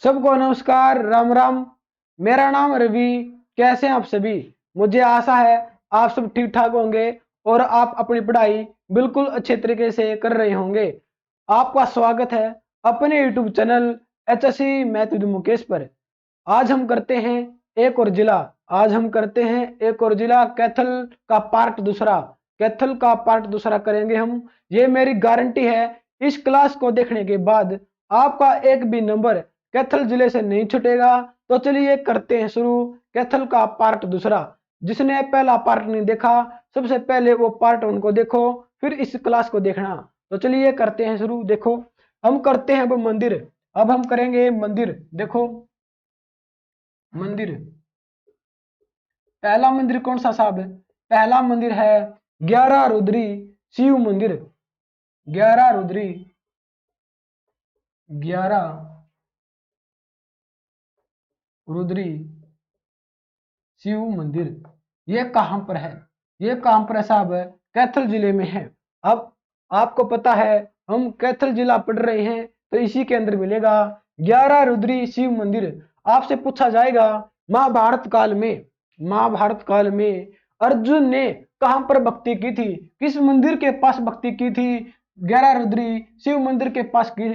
सबको नमस्कार, राम राम। मेरा नाम रवि। कैसे हैं आप सभी? मुझे आशा है आप सब ठीक ठाक होंगे और आप अपनी पढ़ाई बिल्कुल अच्छे तरीके से कर रहे होंगे। आपका स्वागत है अपने YouTube channel HSC math with Mukesh पर। आज हम करते हैं एक और जिला। आज हम करते हैं एक और जिला, कैथल का पार्ट दूसरा। कैथल का पार्ट दूसरा करेंगे हम। ये मेरी गारंटी है, इस क्लास को देखने के बाद आपका एक भी नंबर कैथल जिले से नहीं छूटेगा। तो चलिए करते हैं शुरू कैथल का पार्ट दूसरा। जिसने पहला पार्ट नहीं देखा, सबसे पहले वो पार्ट उनको देखो, फिर इस क्लास को देखना। तो चलिए करते हैं शुरू। देखो, हम करते हैं अब मंदिर। अब हम करेंगे मंदिर। देखो, मंदिर। पहला मंदिर कौन सा साहब है? पहला मंदिर है 11 रुद्री शिव मंदिर। 11 रुद्री, 11 रुद्री शिव मंदिर। ये कहां पर है? ये कहां पर है साहब? कैथल जिले में है। अब आपको पता है हम कैथल जिला पढ़ रहे हैं, तो इसी के अंदर मिलेगा 11 रुद्री शिव मंदिर। आपसे पूछा जाएगा महाभारत काल में, महाभारत काल में अर्जुन ने कहां पर भक्ति की थी? किस मंदिर के पास भक्ति की थी? 11 रुद्री शिव मंदिर के पास की।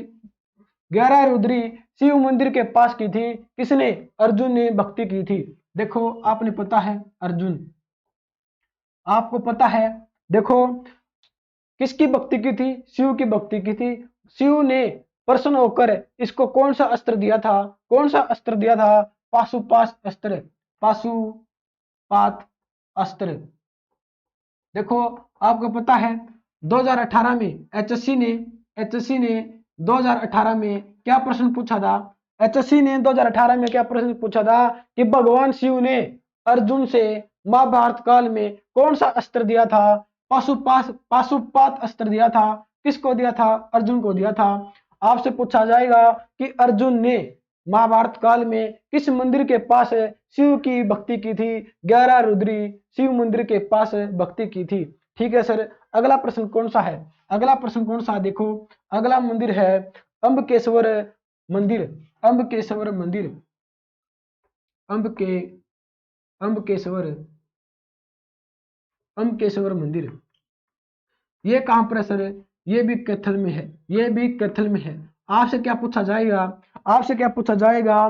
11 रुद्री शिव मंदिर के पास की थी। किसने? अर्जुन ने भक्ति की थी। देखो, आपने पता है अर्जुन, आपको पता है। देखो, किसकी भक्ति की थी? शिव की भक्ति की थी। शिव ने प्रसन्न होकर इसको कौन सा अस्त्र दिया था? कौन सा अस्त्र दिया था? पाशुपात अस्त्र। पाशुपात अस्त्र। देखो, आपको पता है 2018 में एचएससी ने 2018 में क्या प्रश्न पूछा था? एचएससी ने 2018 में क्या प्रश्न पूछा था कि भगवान शिव ने अर्जुन से महाभारत काल में कौन सा अस्त्र दिया था? पाशुपात अस्त्र दिया था। किसको दिया था? अर्जुन को दिया था। आपसे पूछा जाएगा कि अर्जुन ने महाभारत काल में किस मंदिर के पास शिव की भक्ति की थी? 11 रुद्री शिव मंदिर के पास भक्ति की थी। ठीक है सर। अगला प्रश्न कौन सा है? अगला प्रश्न कौन सा? देखो, अगला मंदिर है अम्बकेश्वर मंदिर। अम्बकेश्वर मंदिर। अम्बके अम्बकेश्वर अम्बकेश्वर मंदिर। ये कहां पर है सर? ये भी कैथल में है। ये भी कैथल में है। आपसे क्या पूछा जाएगा? आपसे क्या पूछा जाएगा?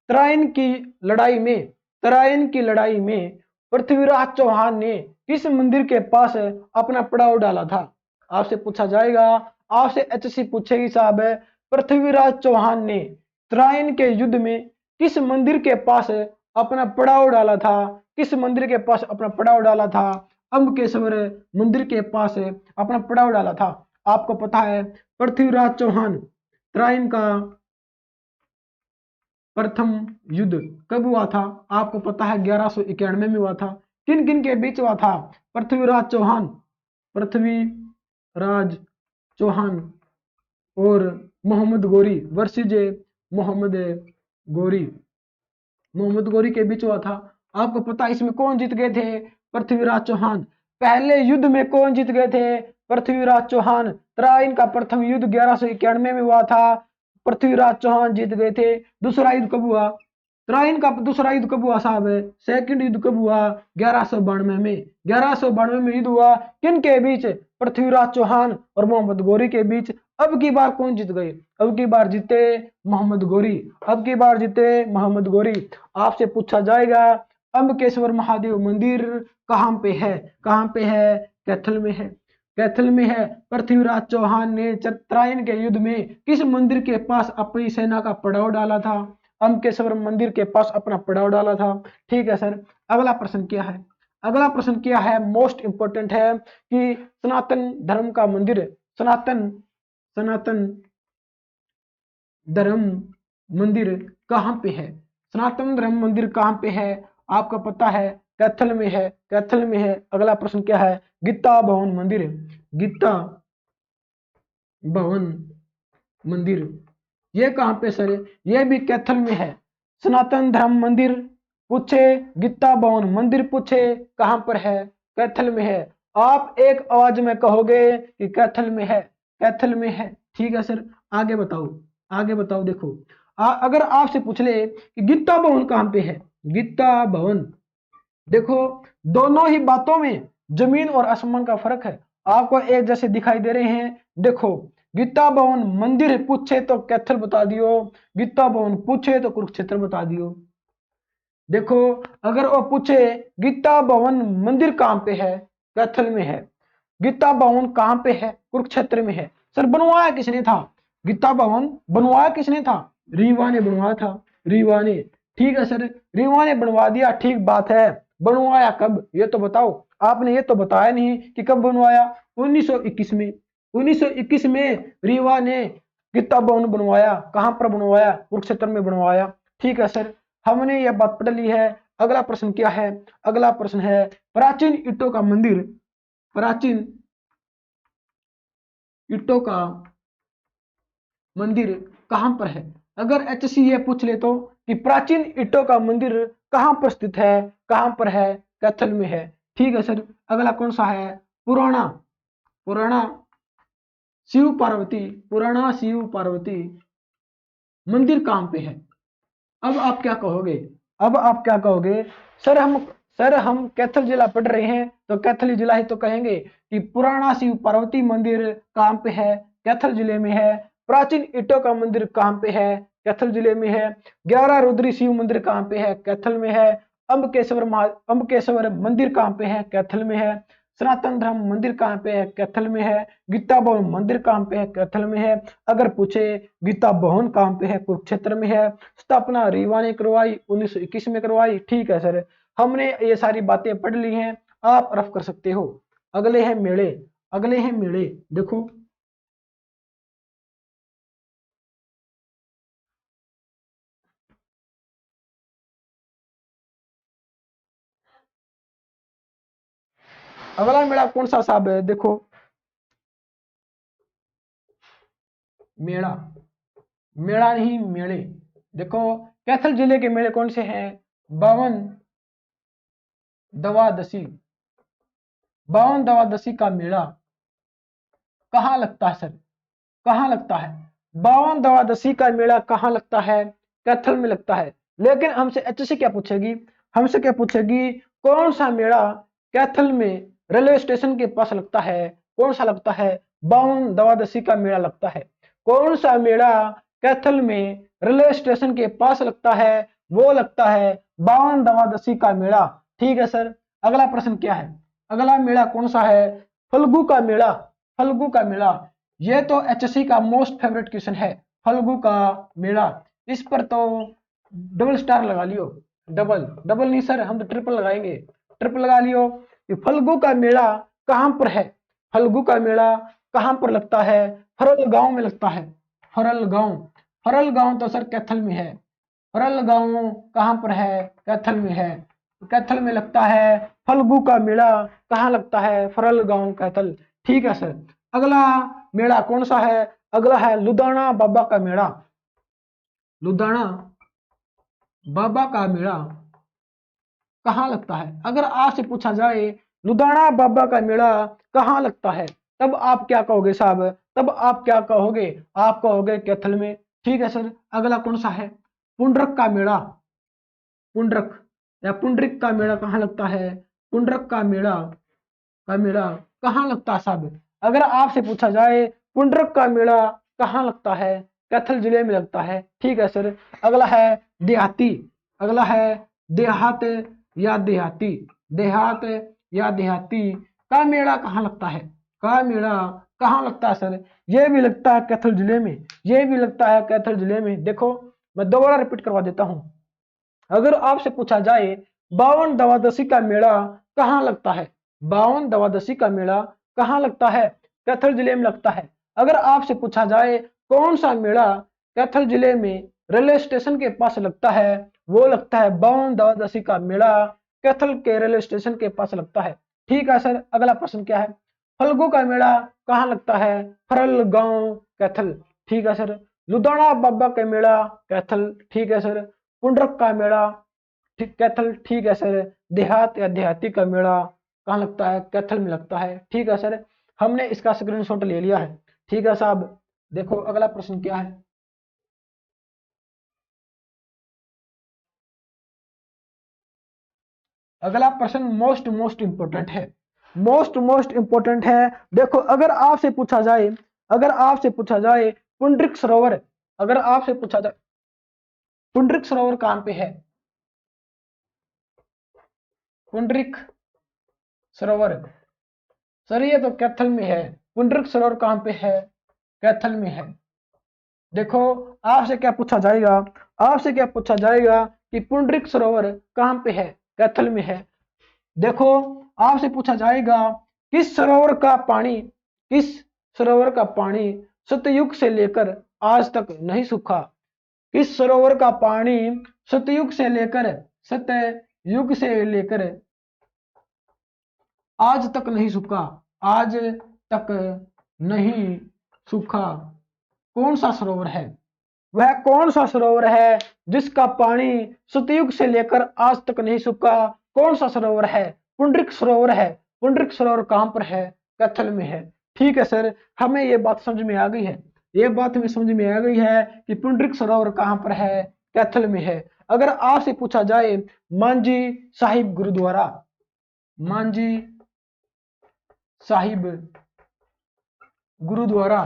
तराइन की लड़ाई में, तराइन की लड़ाई में पृथ्वीराज चौहान ने किस मंदिर के पास अपना पड़ाव डाला था? आपसे पूछा जाएगा। आपसे एचएससी पूछेगी साहब, पृथ्वीराज चौहान ने तराइन के युद्ध में किस मंदिर के पास अपना पड़ाव डाला था? किस मंदिर के पास अपना पड़ाव डाला था? अम्बकेश्वर मंदिर के पास अपना पड़ाव डाला था। आपको पता है पृथ्वीराज चौहान तराइन का प्रथम युद्ध कब हुआ था? आपको पता है 1191 में हुआ था। किन किन के बीच हुआ था? पृथ्वीराज चौहान और मोहम्मद गोरी वर्सेज मोहम्मद गोरी। मोहम्मद गोरी के बीच हुआ था। आपको पता है इसमें कौन जीत गए थे? पृथ्वीराज चौहान। पहले युद्ध में कौन जीत गए थे? पृथ्वीराज चौहान। तराइन का प्रथम युद्ध 1191 में हुआ था, पृथ्वीराज चौहान जीत गए थे। दूसरा युद्ध कब हुआ? तराइन का दूसरा युद्ध कब हुआ साहब? सेकंड युद्ध कब हुआ? 1192 में। 1192 में युद्ध हुआ। किन के बीच? पृथ्वीराज चौहान और मोहम्मद गोरी के बीच। अब की बार कौन जीत गए? अब की बार जीते मोहम्मद गोरी। अब की बार जीते मोहम्मद गोरी। आपसे पूछा जाएगा अम्बकेश्वर महादेव मंदिर कहां पे है? कहां पे है? कैथल में है। कैथल में है। पृथ्वीराज चौहान ने तराइन के युद्ध में किस मंदिर के पास अपनी सेना का पड़ाव डाला था? अम्बकेश्वर मंदिर के पास अपना पड़ाव डाला था। ठीक है सर। अगला प्रश्न क्या है? अगला प्रश्न क्या है? मोस्ट इंपोर्टेंट है कि सनातन धर्म का मंदिर, सनातन सनातन धर्म मंदिर कहां पे है? सनातन धर्म मंदिर कहां पे है? आपको पता है कैथल में है। कैथल में है। अगला प्रश्न क्या है? गीता भवन मंदिर। गीता भवन मंदिर ये कहां पे सर? ये भी कैथल में है। सनातन धर्म मंदिर पूछे, गीता भवन मंदिर पूछे, कहां पर है? कैथल में है। आप एक आवाज में कहोगे कि कैथल में है। कैथल में है। ठीक है सर। आगे बताओ, आगे बताओ। देखो, अगर आपसे पूछ ले कि गीता भवन कहाँ पे है, गीता भवन, देखो दोनों ही बातों में जमीन और आसमान का फर्क है, आपको एक जैसे दिखाई दे रहे हैं। देखो गीता भवन मंदिर पूछे तो कैथल बता दियो, गीता भवन पूछे तो कुरुक्षेत्र बता दियो। देखो अगर वो पूछे गीता भवन मंदिर कहाँ पे है, कैथल में है। गीता भवन कहाँ पे है, कुरुक्षेत्र में है। सर बनवाया किसने था, गीता भवन बनवाया किसने था, रीवा ने बनवाया था, रीवा ने। ठीक है सर, रीवा ने बनवा दिया, ठीक बात है। बनवाया कब ये तो बताओ, आपने ये तो बताया नहीं कि कब बनवाया। 1921 में, 1921 में रीवा ने गीता भवन बनवाया। कहां पर बनवाया, कुरुक्षेत्र में बनवाया। ठीक है सर, हमने यह बात पढ़ ली है। अगला प्रश्न क्या है, अगला प्रश्न है प्राचीन ईंटों का मंदिर, प्राचीन ईंटों का मंदिर कहां पर है। अगर एचसी ये पूछ ले तो कि प्राचीन ईंटों का मंदिर कहां पर स्थित है, कहां पर है, कैथल में है। ठीक है सर, अगला कौन सा है, पुराना, पुराना शिव पार्वती, पुराना शिव पार्वती मंदिर कहां पे है। अब आप क्या कहोगे, अब आप क्या कहोगे, सर हम कैथल जिला पढ़ रहे हैं तो कैथल जिला ही तो कहेंगे कि पुराना शिव पार्वती मंदिर कहां पे है, कैथल जिले में है। प्राचीन ईंटों का मंदिर कहां पे है, कैथल जिले में है। 11 रुद्री शिव मंदिर कहां पे है, कैथल में है। अम्बकेश्वर मंदिर कहां पे है, कैथल में है। सनातन धर्म मंदिर कहां पे है, कैथल में है। गीता भवन मंदिर कहां पे है, कैथल में है। अगर पूछे गीता भवन कहां पे है, कुरुक्षेत्र में है। स्थापना रीवा ने करवाई, 1921 में करवाई। ठीक है सर, हमने ये सारी बातें पढ़ ली हैं, आप रफ कर सकते हो। अगले हैं मेले, अगले हैं मेले। देखो अगला मेला कौन सा साहब है, देखो मेला, मेला नहीं मेले। देखो कैथल जिले के मेले कौन से हैं, बावन दवादशी, बावन दवादशी का मेला कहाँ लगता है सर, कहाँ लगता है, बावन दवादशी का मेला कहाँ लगता है, कैथल में लगता है। लेकिन हमसे एचएससी क्या पूछेगी, हमसे क्या पूछेगी, कौन सा मेला कैथल में रेलवे स्टेशन के पास लगता है, कौन सा लगता है, बावन दवादशी का मेला लगता है। कौन सा मेला कैथल में रेलवे स्टेशन के पास लगता है, वो लगता है बावन दवादशी का मेला। ठीक है सर, अगला प्रश्न क्या है, अगला मेला कौन सा है, फल्गु का मेला, फल्गु का मेला। ये तो एचएससी का मोस्ट फेवरेट क्वेश्चन है, फल्गु का मेला। इस पर तो डबल स्टार लगा लियो, डबल, डबल नहीं सर, हम तो ट्रिपल लगाएंगे, ट्रिपल लगा लियो कि फल्गु का मेला कहां पर है, फल्गु का मेला कहां पर लगता है, फरल गांव में लगता है, फरल गांव, फरल गांव तो सर कैथल में है। फरल गांव कहां पर है, कैथल में है, कैथल में लगता है। फल्गु का मेला कहां लगता है, फरल गांव, कैथल। ठीक है सर, अगला मेला कौन सा है, अगला है लुधाना बाबा का मेला, लुधाना बाबा का मेला कहाँ लगता है। अगर आपसे पूछा जाए लुधाना बाबा का मेला कहाँ लगता है, तब आप क्या कहोगे साहब, तब आप क्या कहोगे, आप कहोगे कैथल में। ठीक है सर, अगला कौन सा है, पुंडरक का मेला, पुंडरक या पुंडरिक का मेला कहाँ लगता है, पुंडरक का मेला कहाँ लगता है साहब। अगर आपसे पूछा जाए पुंडरक का मेला कहाँ लगता है, कैथल जिले में लगता है। ठीक है सर, अगला है देहाती, अगला है देहात या देहाती, देहात या देहाती का मेला कहाँ लगता है, का मेला कहाँ लगता है सर। ये भी लगता है कैथल जिले में, ये भी लगता है कैथल जिले में। देखो मैं दोबारा रिपीट करवा देता हूँ। अगर आपसे पूछा जाए बावन दवादशी का मेला कहाँ लगता है, बावन दवादशी का मेला कहाँ लगता है, कैथल जिले में लगता है। अगर आपसे पूछा जाए कौन सा मेला कैथल जिले में रेलवे स्टेशन के पास लगता है, वो लगता है बावन दवादशी का मेला कैथल के रेलवे स्टेशन के पास लगता है। ठीक है सर, अगला प्रश्न क्या है, फल्गु का मेला कहाँ लगता है, फरल गांव, कैथल। ठीक है सर, लुधाना बाबा का मेला, कैथल। ठीक है सर, पुंडरक का मेला, ठीक कैथल। ठीक है सर, देहात या देहाती का मेला कहाँ लगता है, कैथल में लगता है। ठीक है सर, हमने इसका स्क्रीनशॉट ले लिया है। ठीक है साहब, देखो अगला प्रश्न क्या है, अगला प्रश्न मोस्ट इंपोर्टेंट है, मोस्ट इंपोर्टेंट है। देखो अगर आपसे पूछा जाए पुंडरिक सरोवर, अगर आपसे पूछा जाए पुंडरिक सरोवर कहां पे है, पुंडरिक सरोवर, सर ये तो कैथल में है। पुंडरिक सरोवर कहां पे है, कैथल में है। देखो आपसे क्या पूछा जाएगा, आपसे क्या पूछा जाएगा कि पुंडरिक सरोवर कहां पे है, कैथल में है। देखो आपसे पूछा जाएगा किस सरोवर का पानी सतयुग से लेकर आज तक नहीं सूखा, किस सरोवर का पानी सतयुग से लेकर सतयुग से लेकर आज तक नहीं सूखा, आज तक नहीं सूखा, कौन सा सरोवर है, वह कौन सा सरोवर है जिसका पानी सतयुग से लेकर आज तक नहीं सूखा, कौन सा सरोवर है, पुंडरिक सरोवर है। पुंडरिक सरोवर कहां पर है, कैथल में है। ठीक है सर, हमें ये बात समझ में आ गई है, ये बात हमें समझ में आ गई है कि पुंडरिक सरोवर कहां पर है, कैथल में है। अगर आपसे पूछा जाए मांझी साहिब गुरुद्वारा, मांझी साहिब गुरुद्वारा,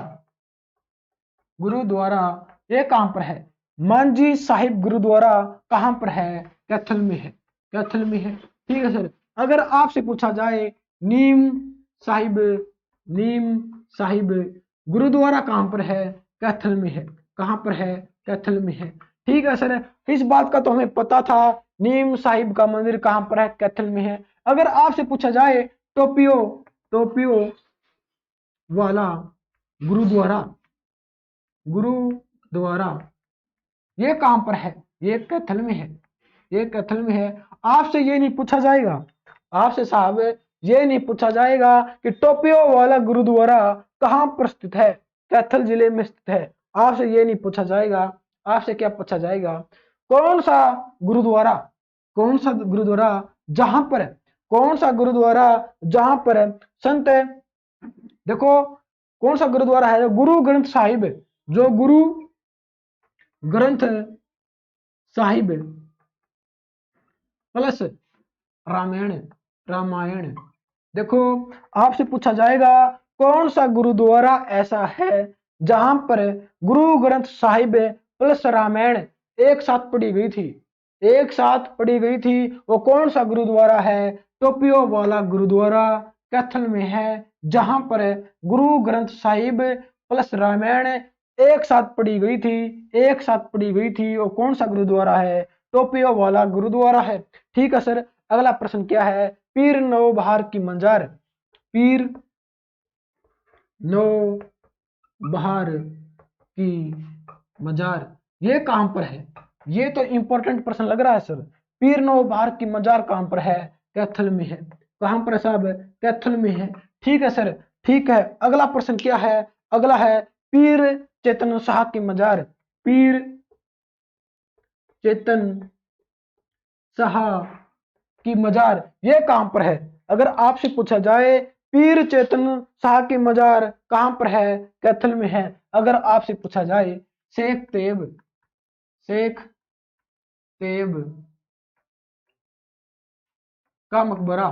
गुरुद्वारा ये कहां पर है, मांझी साहिब गुरुद्वारा कहां पर है, कैथल में है, कैथल में है। ठीक है सर, अगर आपसे पूछा जाए नीम साहिब, नीम साहिब गुरुद्वारा कहां पर है, कैथल में है, कहां पर है, कैथल में है। ठीक है सर, इस बात का तो हमें पता था, नीम साहिब का मंदिर कहां पर है, कैथल में है। अगर आपसे पूछा जाए टोपियो, टोपियो वाला गुरुद्वारा, गुरुद्वारा ये कहां पर है, ये कैथल में है, ये कैथल में है। आपसे ये नहीं पूछा जाएगा, आपसे साहब ये नहीं पूछा जाएगा कि टोपियो वाला गुरुद्वारा कहां पर स्थित है, कैथल जिले में स्थित है। आपसे ये नहीं पूछा जाएगा, आपसे क्या पूछा जाएगा, कौन सा गुरुद्वारा, कौन सा गुरुद्वारा जहां पर, कौन सा गुरुद्वारा जहां पर संत, देखो कौन सा गुरुद्वारा है, जो गुरु ग्रंथ साहिब, जो गुरु ग्रंथ साहिब प्लस रामायण, रामायण। देखो आपसे पूछा जाएगा कौन सा गुरुद्वारा ऐसा है जहां पर गुरु ग्रंथ साहिब प्लस रामायण एक साथ पढ़ी गई थी, एक साथ पढ़ी गई थी, वो कौन सा गुरुद्वारा है, टोपियो वाला गुरुद्वारा कैथल में है, जहां पर गुरु ग्रंथ साहिब प्लस रामायण एक साथ पढ़ी गई थी, एक साथ पढ़ी गई थी, वो कौन सा गुरुद्वारा है, टोपियो वाला गुरुद्वारा है। ठीक है सर, अगला प्रश्न क्या है, पीर नौ बहार की मजार, पीर नौ बहार की मजार ये कहां पर है, ये तो इंपॉर्टेंट प्रश्न लग रहा है सर। पीर नौ बहार की मजार कहां पर है, कैथल में है, कहां पर साहब, कैथल में है। ठीक है सर, ठीक है, अगला प्रश्न क्या है, अगला है पीर चेतन शाह की मजार, पीर चेतन शाह की मजार ये कहां पर है। अगर आपसे पूछा जाए पीर चेतन शाह की मजार कहां पर है, कैथल में है। अगर आपसे पूछा जाए शेख तेब, शेख तेब का मकबरा,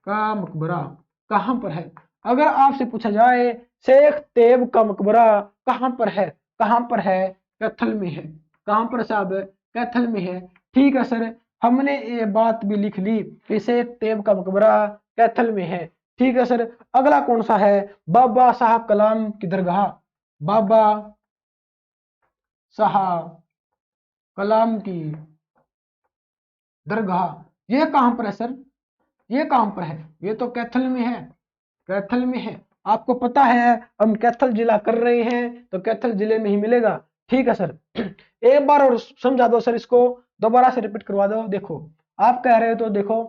का मकबरा कहां पर है। अगर आपसे पूछा जाए शेख तेब का मकबरा कहां पर है, कहां पर है, कैथल में है, कहां पर साहब, कैथल में है। ठीक है सर, हमने ये बात भी लिख ली कि शेख तेब का मकबरा कैथल में है। ठीक है सर, अगला कौन सा है, बाबा शाह कलाम की दरगाह, बाबा शाह कलाम की दरगाह ये कहां पर है सर, ये कहां पर है, ये तो कैथल में है, कैथल में है। आपको पता है हम कैथल जिला कर रहे हैं तो कैथल जिले में ही मिलेगा। ठीक है सर, एक बार और समझा दो सर, इसको दोबारा से रिपीट करवा दो। देखो आप कह रहे हो तो देखो,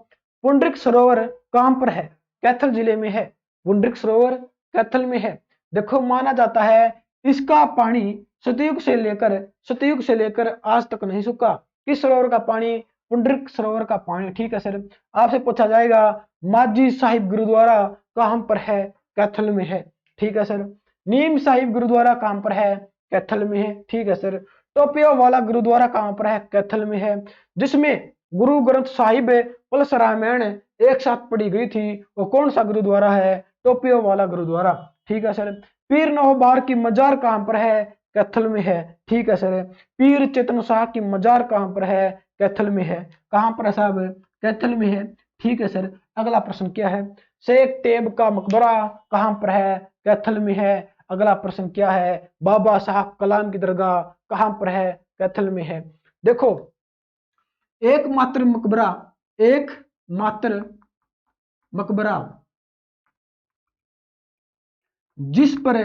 पुंडरिक सरोवर कहां पर है, कैथल जिले में है, पुंडरिक सरोवर कैथल में है। देखो माना जाता है इसका पानी सतयुग से लेकर आज तक नहीं सूखा, किस सरोवर का पानी, पुंडरिक सरोवर का पानी। ठीक है सर, आपसे पूछा जाएगा माजी साहिब गुरुद्वारा कहां पर है, कैथल में है। ठीक है सर, नीम साहिब गुरुद्वारा कहां पर है, कैथल में है। ठीक है सर, टोपियो वाला गुरुद्वारा कहां पर है, कैथल में है, जिसमें गुरु ग्रंथ साहिब प्लस रामायण एक साथ पढ़ी गई थी, वो कौन सा गुरुद्वारा है? टोपियो वाला गुरुद्वारा। ठीक है सर। पीर नौबार की मजार कहां पर है? कैथल में है। ठीक है सर। पीर चेतन शाह की मजार कहां पर है? कैथल में है। कहां पर है साहब? कैथल में है। ठीक है सर। अगला प्रश्न क्या है? शेख तेब का मकबरा कहां पर है? कैथल में है। अगला प्रश्न क्या है? बाबा साहब कलाम की दरगाह कहां पर है? कैथल में है। देखो, एकमात्र मकबरा, एक मात्र मकबरा जिस पर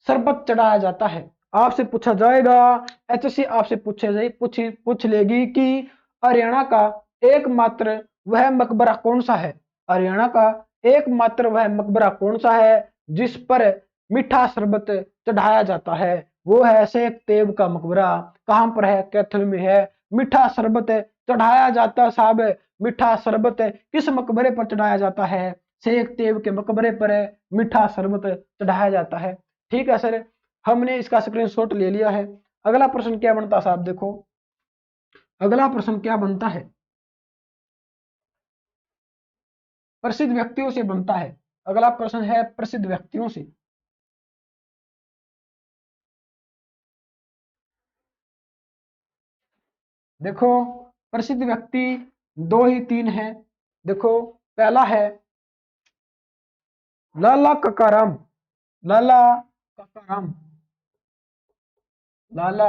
शरबत चढ़ाया जाता है। आपसे पूछा जाएगा, एचएससी आपसे पूछ लेगी कि हरियाणा का एकमात्र वह मकबरा कौन सा है? हरियाणा का एकमात्र वह मकबरा कौन सा है जिस पर मीठा शरबत चढ़ाया जाता है? वो है शेख तेब का मकबरा। कहां पर है? कैथल में है। मीठा शरबत चढ़ाया जाता साहब, मीठा शरबत किस मकबरे पर चढ़ाया जाता है? शेख तेब के मकबरे पर मीठा शरबत चढ़ाया जाता है। ठीक है सर, हमने इसका स्क्रीनशॉट ले लिया है। अगला प्रश्न क्या बनता है साहब? देखो, अगला प्रश्न क्या बनता है? प्रसिद्ध व्यक्तियों से बनता है। अगला प्रश्न है प्रसिद्ध व्यक्तियों से। देखो, प्रसिद्ध व्यक्ति दो ही तीन हैं। देखो, पहला है लाला ककाराम। लाला काकाराम। लाला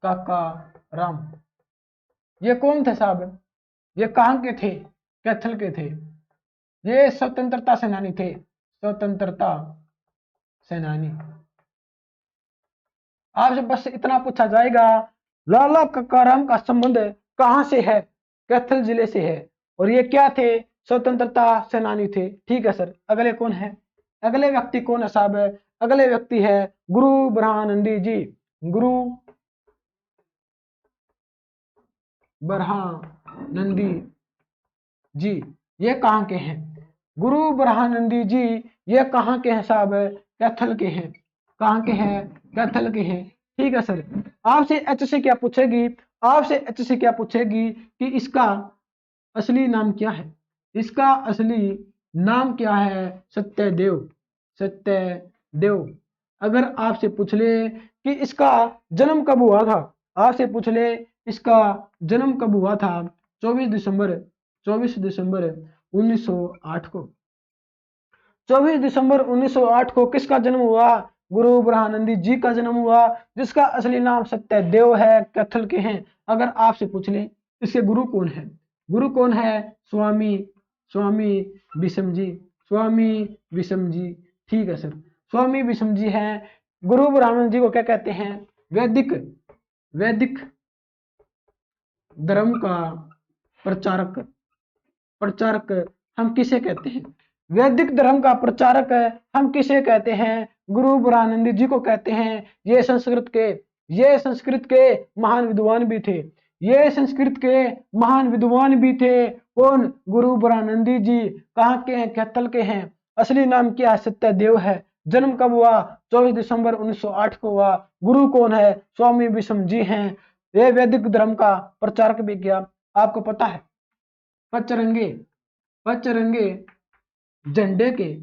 काकाराम, ये कौन थे साहब? ये कहाँ के थे? कैथल के थे। ये स्वतंत्रता सेनानी थे। स्वतंत्रता सेनानी। आपसे बस इतना पूछा जाएगा, लाला कक्काराम का संबंध कहां से है? कैथल जिले से है। और ये क्या थे? स्वतंत्रता सेनानी थे। ठीक है सर। अगले कौन है? अगले व्यक्ति कौन है साहब? अगले व्यक्ति है गुरु ब्रह्मानंदी जी। गुरु ब्रह्मानंदी जी, ये कहाँ के हैं? गुरु ब्रह्मानंदी जी, ये कहाँ के हैं साहब? कैथल के हैं। कहाँ के हैं? कैथल के हैं। ठीक है सर। आपसे एचएससी क्या पूछेगी? आपसे एचएससी क्या पूछेगी कि इसका असली नाम क्या है? इसका असली नाम क्या है? सत्यदेव। सत्यदेव। अगर आपसे पूछ ले कि इसका जन्म कब हुआ था? आपसे पूछ ले इसका जन्म कब हुआ था? 24 दिसंबर, 24 दिसंबर 1908 को। 24 दिसंबर 1908 को किसका जन्म हुआ? गुरु ब्रह्मानंदी जी का जन्म हुआ, जिसका असली नाम सत्यदेव है, कैथल के हैं। अगर आपसे पूछ ले इसके गुरु कौन है? गुरु कौन है? स्वामी स्वामी विषम जी। स्वामी विषम जी। ठीक है सर। स्वामी विषम जी हैं। गुरु ब्रह्मानंद जी को क्या कहते हैं? वैदिक वैदिक धर्म का प्रचारक। प्रचारक हम किसे कहते हैं? वैदिक धर्म का प्रचारक हम किसे कहते हैं? गुरु ब्रह्मानंद जी को कहते हैं। ये संस्कृत के महान विद्वान भी थे। ये संस्कृत के महान विद्वान भी थे। कौन? गुरु ब्रह्मानंद जी। कहाँ के हैं? कैथल के हैं। असली नाम क्या है? सत्यदेव है। जन्म कब हुआ? 24 दिसंबर 1908 को हुआ। गुरु कौन है? स्वामी विषम जी हैं। ये वैदिक धर्म का प्रचारक भी किया। आपको पता है पचरंगे पचरंगे झंडे के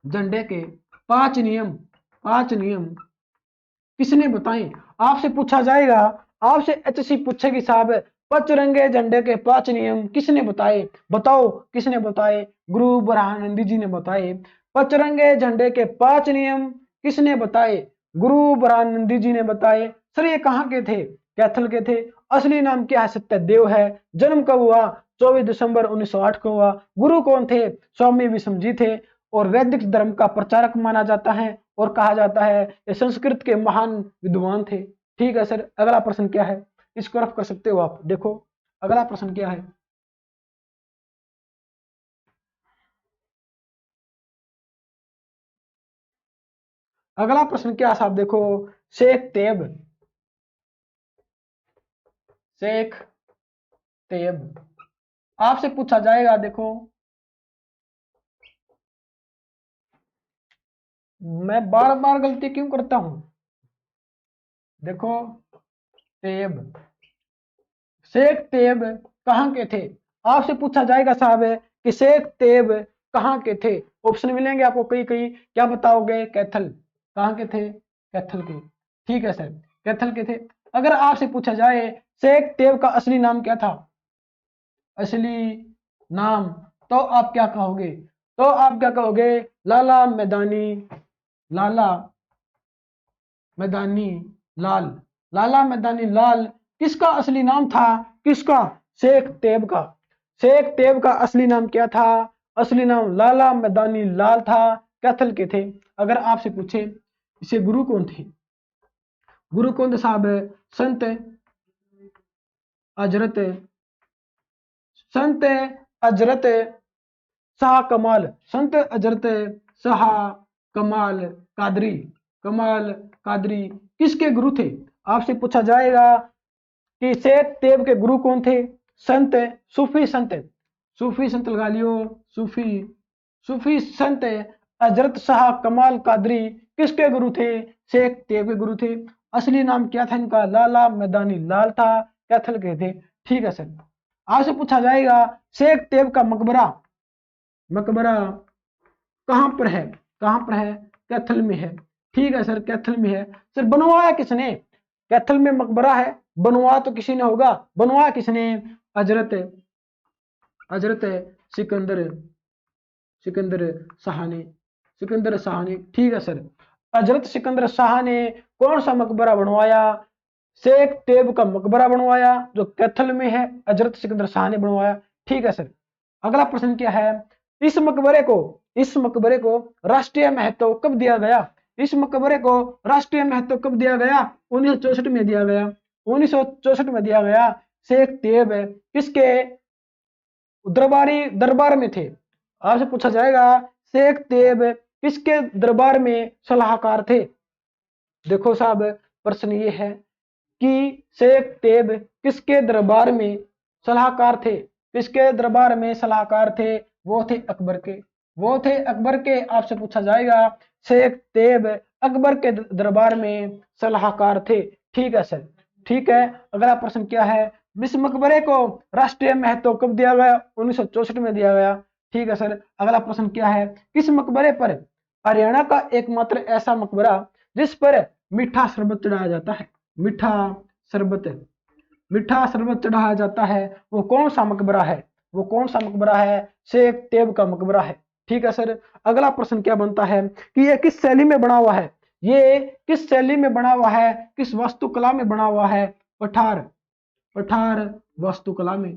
झंडे के 5 नियम, 5 नियम किसने बताए? आपसे पूछा जाएगा। आपसे एचएससी पूछेगी साहब, पचरंगे झंडे के 5 नियम किसने बताए? बताओ किसने बताए? गुरु ब्रह्मानंद जी ने बताए। पचरंगे झंडे के 5 नियम किसने बताए? गुरु ब्रह्मानंद जी ने बताए। सर ये कहाँ के थे? कैथल के थे। असली नाम क्या है? सत्यदेव है। जन्म कब हुआ? 24 दिसंबर 1908 को हुआ। गुरु कौन थे? स्वामी विषम जी थे। और वैदिक धर्म का प्रचारक माना जाता है और कहा जाता है ये संस्कृत के महान विद्वान थे। ठीक है सर। अगला प्रश्न क्या है? इसको रफ कर सकते हो आप। देखो, अगला प्रश्न क्या है? अगला प्रश्न क्या है साहब? देखो, शेख तेब। शेख तेब आपसे पूछा जाएगा। देखो, मैं बार बार गलती क्यों करता हूं? देखो, तेब शेख तेब कहाँ के थे? आपसे पूछा जाएगा साहब कि शेख तेब कहाँ के थे? ऑप्शन मिलेंगे आपको कई कई, क्या बताओगे? कैथल। कहाँ के थे? कैथल के। ठीक है सर, कैथल के थे। अगर आपसे पूछा जाए शेख तेब का असली नाम क्या था, असली नाम, तो आप क्या कहोगे? तो आप क्या कहोगे? लाला मैदानी, लाला मैदानी लाल। लाला मैदानी लाल किसका असली नाम था? किसका? शेख तेब का। शेख तेब का असली नाम क्या था? असली नाम लाला मैदानी लाल था, कैथल के थे। अगर आपसे पूछे इसे गुरु कौन थे? गुरु कौन थे साहब? संत हजरत, संत हजरत शाह कमाल, संत हजरत शाह कमाल कादरी, कमाल कादरी किसके गुरु थे? आपसे पूछा जाएगा कि शेख तेब के गुरु कौन थे? संत, सूफी संत, सूफी संत लगा लियो, सूफी, सूफी संत हजरत शाह कमाल कादरी किसके गुरु थे? शेख तेब के गुरु थे। असली नाम क्या था इनका? लाला मैदानी लाल था, कैथल के थे। ठीक है सर। आपसे पूछा जाएगा शेख तेब का मकबरा, मकबरा कहां पर है? कहां पर है? कैथल में है। ठीक है सर, कैथल में है। सर बनवाया किसने? कैथल में मकबरा है, बनवा तो किसी ने होगा, बनवाया किसने? हजरत, हजरत सिकंदर, सिकंदर शाह ने, सिकंदर शाह ने। ठीक है सर, हजरत सिकंदर शाह ने कौन सा मकबरा बनवाया? शेख तेब का मकबरा बनवाया जो कैथल में है, हजरत सिकंदर शाह ने बनवाया। ठीक है सर। अगला प्रश्न क्या है? इस मकबरे को, इस मकबरे को राष्ट्रीय महत्व कब दिया गया? इस मकबरे को राष्ट्रीय महत्व कब दिया गया? 1964 में दिया गया, 1964 में दिया गया। शेख तेब किसके दरबारी दरबार में थे? आपसे पूछा जाएगा शेख तेब किसके दरबार में सलाहकार थे? देखो साहब, प्रश्न ये है कि शेख तेब किसके दरबार में सलाहकार थे? किसके दरबार में सलाहकार थे? वो थे अकबर के, वो थे अकबर के। आपसे पूछा जाएगा शेख तेब अकबर के दरबार में सलाहकार थे। ठीक है सर, ठीक है। अगला प्रश्न क्या है? इस मकबरे को राष्ट्रीय महत्व कब दिया गया? 1964 में दिया गया। ठीक है सर। अगला प्रश्न क्या है? किस मकबरे पर हरियाणा का एकमात्र ऐसा मकबरा जिस पर मीठा शरबत चढ़ाया जाता है? मीठा शरबत, मीठा शरबत चढ़ाया जाता है, वो कौन सा मकबरा है? वो कौन सा मकबरा है? शेख तेब का मकबरा है। ठीक है सर। अगला प्रश्न क्या बनता है कि ये किस शैली में बना हुआ है? ये किस शैली में बना हुआ है? किस वास्तुकला में बना हुआ है? पठार, पठार वास्तुकला में।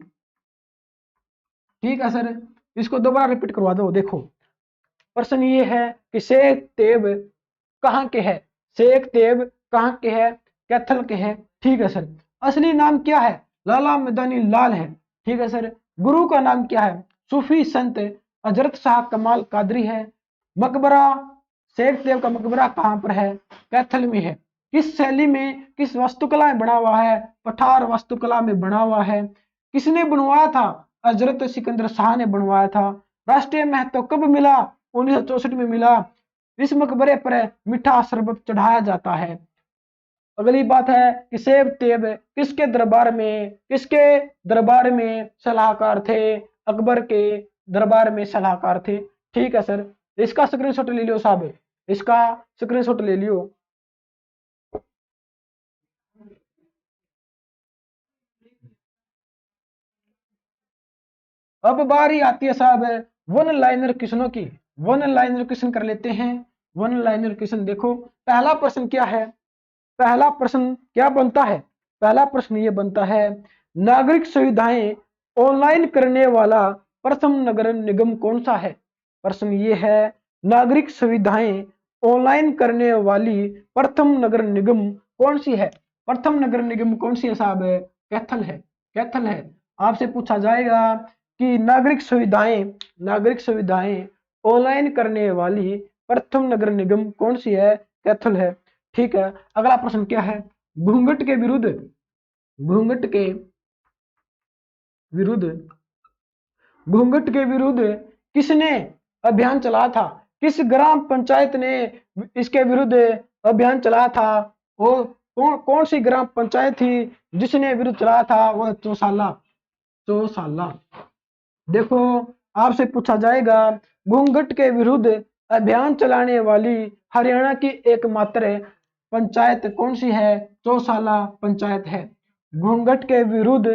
ठीक है सर। इसको दोबारा रिपीट करवा दो। देखो प्रश्न ये है कि शेख तेब कहाँ के है? शेख तेब कहाँ के है? कैथल के है। ठीक है सर। असली नाम क्या है? लाला मैदानी लाल है। ठीक है सर। गुरु का नाम क्या है? सूफी संत हजरत शाह कमाल कादरी है। मकबरा, शेख देव का मकबरा कहाँ पर है? कैथल में है। किस शैली में, किस वास्तुकला में बना हुआ है? पठार वास्तुकला में बना हुआ है। किसने बनवाया था? हजरत सिकंदर शाह ने बनवाया था। राष्ट्रीय महत्व कब मिला? 1964 में मिला। इस मकबरे पर मीठा शरबत चढ़ाया जाता है। अगली बात है कि शेख तेब किसके दरबार में, किसके दरबार में सलाहकार थे? अकबर के दरबार में सलाहकार थे। ठीक है सर। इसका स्क्रीनशॉट ले लियो साहब, इसका स्क्रीनशॉट ले लियो। अब बारी आती है साहब वन लाइनर क्वेश्चनों की। वन लाइनर क्वेश्चन कर लेते हैं। वन लाइनर क्वेश्चन देखो, पहला प्रश्न क्या है? पहला प्रश्न क्या बनता है? पहला प्रश्न ये बनता है, नागरिक सुविधाएं ऑनलाइन करने वाला प्रथम नगर निगम कौन सा है? प्रश्न ये है, नागरिक सुविधाएं ऑनलाइन करने वाली प्रथम नगर निगम कौन सी है? प्रथम नगर निगम कौन सी है साहब? कैथल है, कैथल है। आपसे पूछा जाएगा कि नागरिक सुविधाएं, नागरिक सुविधाएं ऑनलाइन करने वाली प्रथम नगर निगम कौन सी है? कैथल है। ठीक है। अगला प्रश्न क्या है? घूंघट के विरुद्ध, घूंघट के विरुद्ध, घूंघट के विरुद्ध किसने अभियान चलाया था? किस ग्राम पंचायत ने इसके विरुद्ध अभियान चलाया था? वो कौन कौन सी ग्राम पंचायत थी जिसने विरुद्ध चलाया था वह चौसाला। चौसाला। देखो आपसे पूछा जाएगा घूंघट के विरुद्ध अभियान चलाने वाली हरियाणा की एकमात्र पंचायत कौन सी है? चौसाला पंचायत है। घूंघट के विरुद्ध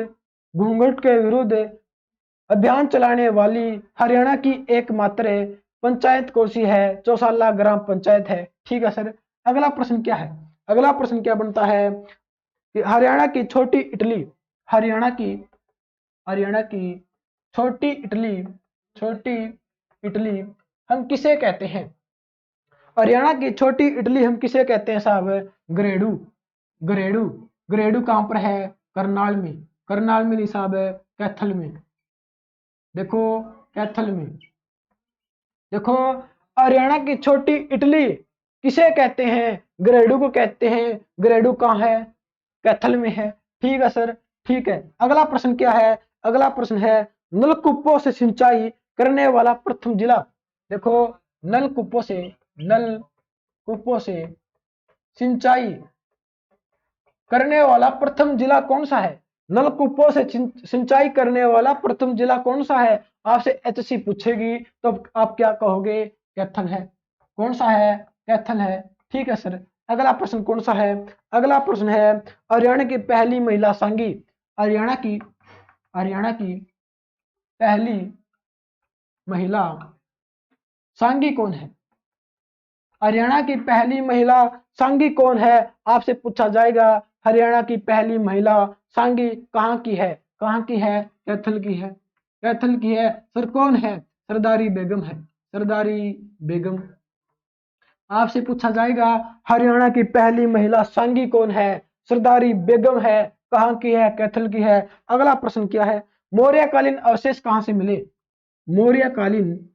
अभियान चलाने वाली हरियाणा की एकमात्र पंचायत कौन सी है? चौसाला ग्राम पंचायत है। ठीक है सर। अगला प्रश्न क्या है? अगला प्रश्न क्या बनता है कि हरियाणा की छोटी इटली, हरियाणा की छोटी इटली हम किसे कहते हैं? हरियाणा की छोटी इटली हम किसे कहते हैं साहब? ग्रेडू। ग्रेडू। ग्रेडू कहां पर है? करनाल में। करनाल में नहीं साहब, कैथल में। देखो कैथल में। देखो हरियाणा की छोटी इटली किसे कहते हैं? ग्रेडू को कहते हैं। ग्रेडू कहाँ है? कैथल में है। ठीक है सर। ठीक है। अगला प्रश्न क्या है? अगला प्रश्न है नलकूपों से सिंचाई करने वाला प्रथम जिला। देखो नलकूपों से सिंचाई करने वाला प्रथम जिला कौन सा है? नलकूपों से सिंचाई करने वाला प्रथम जिला कौन सा है? आपसे एचएससी पूछेगी तो आप क्या कहोगे? कैथल है। कौन सा है? कैथल है। ठीक है सर। अगला प्रश्न कौन सा है? अगला प्रश्न है हरियाणा की पहली महिला सांगी। हरियाणा की पहली महिला सांगी कौन है? हरियाणा की पहली महिला सांगी कौन है? आपसे पूछा जाएगा हरियाणा की पहली महिला सांगी कहाँ की है? कहाँ की है? कैथल की है। कैथल की है। सर कौन है? सरदारी बेगम है। सरदारी बेगम। आपसे पूछा जाएगा हरियाणा की पहली महिला सांगी कौन है? सरदारी बेगम है। कहाँ की है? कैथल की है। अगला प्रश्न क्या है? मौर्यकालीन अवशेष कहाँ से मिले? मौर्यकालीन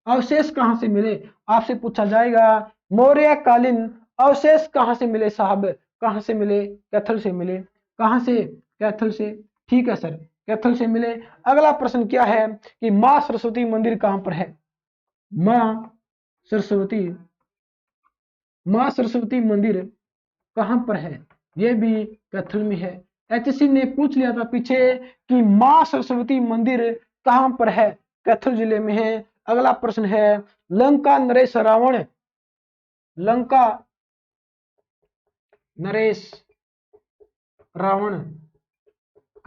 अवशेष कहाँ से मिले? आपसे पूछा जाएगा मौर्यकालीन अवशेष कहाँ से मिले साहब? कहाँ से मिले? कैथल से मिले। कहाँ से? कैथल से। ठीक है सर। कैथल से मिले। अगला प्रश्न क्या है कि माँ सरस्वती मंदिर कहाँ पर है? सरस्वती माँ सरस्वती मंदिर कहाँ पर है? ये भी कैथल में है। एचएससी ने पूछ लिया था पीछे कि माँ सरस्वती मंदिर कहाँ पर है? कैथल जिले में है। अगला प्रश्न है लंका नरेश रावण, लंका नरेश रावण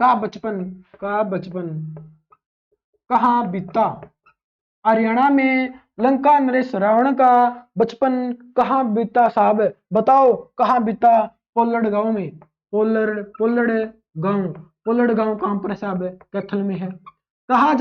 का बचपन कहाँ बीता? हरियाणा में लंका नरेश रावण का बचपन कहाँ बीता साहब? बताओ कहाँ बीता? पोलड़ गांव में। पोलड़ गांव कहाँ पर है साहब? कैथल में है। कहा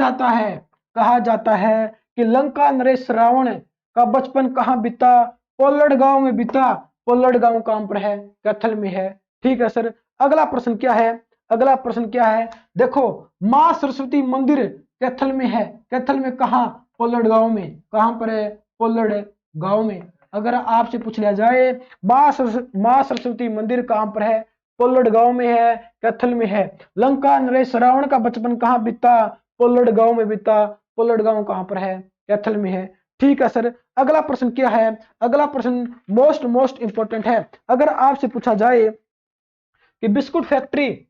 जाता है कि लंका नरेश रावण का बचपन कहाँ बीता? पोलड़ गांव में बीता। पोलड़ गांव कहाँ पर है? कैथल में है। ठीक है सर। अगला प्रश्न क्या है? अगला प्रश्न क्या है? देखो माँ सरस्वती मंदिर कैथल में है। कैथल में कहाँ? पोलड़ गांव में। कहाँ पर है? पोलड़ गांव में। अगर आपसे पूछ लिया जाए माँ सरस्वती मंदिर कहाँ पर है? पोलड़ गांव में है। कैथल में है। लंका नरेश रावण का बचपन कहाँ बीता? पोलड़ गांव में बीता। पोलड़ गांव कहाँ पर है? कैथल में है। ठीक है सर। अगला प्रश्न क्या है? अगला प्रश्न मोस्ट इंपॉर्टेंट है। अगर आपसे पूछा जाए कि बिस्कुट फैक्ट्री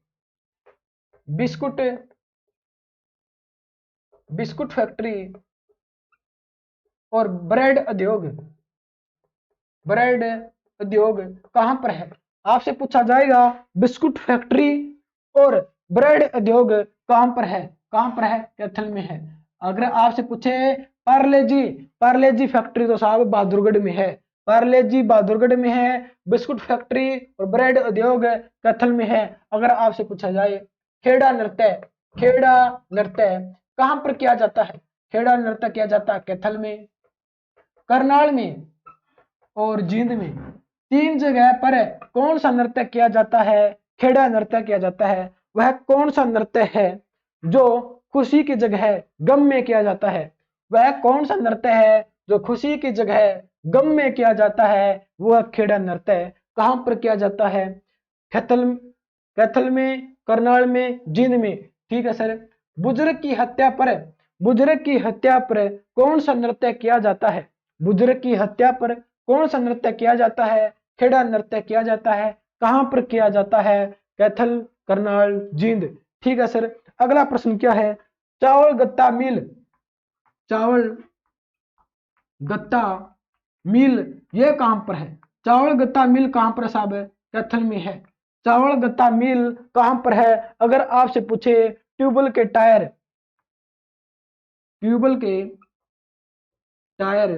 और ब्रेड उद्योग कहां पर है? आपसे पूछा जाएगा बिस्कुट फैक्ट्री और ब्रेड उद्योग कहां पर है? कहां पर है? कैथल में है। अगर आपसे पूछे पार्ले जी फैक्ट्री तो साहब बहादुरगढ़ में है। पार्ले जी बहादुरगढ़ में है। बिस्कुट फैक्ट्री और ब्रेड उद्योग कैथल में है। अगर आपसे पूछा जाए खेड़ा नृत्य कहां पर किया जाता है? खेड़ा नृत्य किया जाता है कैथल में, करनाल में और जींद में। तीन जगह पर कौन सा नृत्य किया जाता है? खेड़ा नृत्य किया जाता है। वह कौन सा नृत्य है जो खुशी की जगह गम में किया जाता है? वह कौन सा नृत्य है जो खुशी की जगह गम में किया जाता है? वह खेड़ा नृत्य कहां पर किया जाता है? कैथल में, करनाल में, जींद में। ठीक है सर। बुजुर्ग की हत्या पर कौन सा नृत्य किया जाता है? बुजुर्ग की हत्या पर कौन सा नृत्य किया जाता है? खेड़ा नृत्य किया जाता है। कहां पर किया जाता है? कैथल, करनाल, जींद। ठीक है सर। अगला प्रश्न क्या है? चावल गत्ता मिल, चावल गत्ता मिल ये कहां पर है? चावल गत्ता मिल कहां पर साहब है? कैथल में है। चावल गत्ता मिल कहां पर है? अगर आपसे पूछे ट्यूबवेल के टायर, ट्यूबवेल के टायर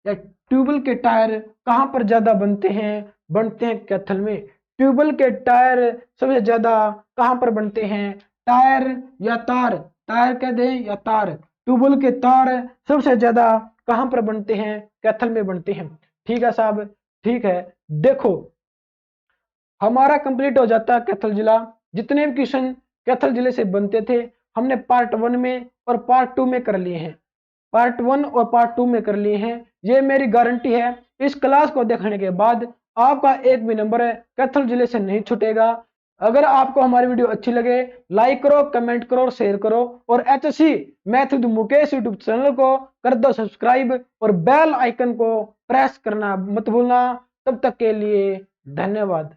या ट्यूबवेल के टायर कहां पर ज्यादा बनते हैं? बनते हैं कैथल में। ट्यूबवेल के टायर सबसे ज्यादा कहां पर बनते हैं? टायर या तार, टायर कह दें या तार, ट्यूबवेल के तार सबसे ज्यादा कहां पर बनते हैं? कैथल में बनते हैं। ठीक है साहब, ठीक है। देखो हमारा कंप्लीट हो जाता है कैथल जिला। जितने भी क्वेश्चन कैथल जिले से बनते थे हमने पार्ट 1 में और पार्ट 2 में कर लिए हैं, पार्ट 1 और पार्ट 2 में कर लिए हैं। ये मेरी गारंटी है इस क्लास को देखने के बाद आपका एक भी नंबर है कैथल जिले से नहीं छूटेगा। अगर आपको हमारी वीडियो अच्छी लगे लाइक करो, कमेंट करो और शेयर करो, और HSC math with Mukesh YouTube channel को कर दो सब्सक्राइब और बेल आइकन को प्रेस करना मत भूलना। तब तक के लिए धन्यवाद।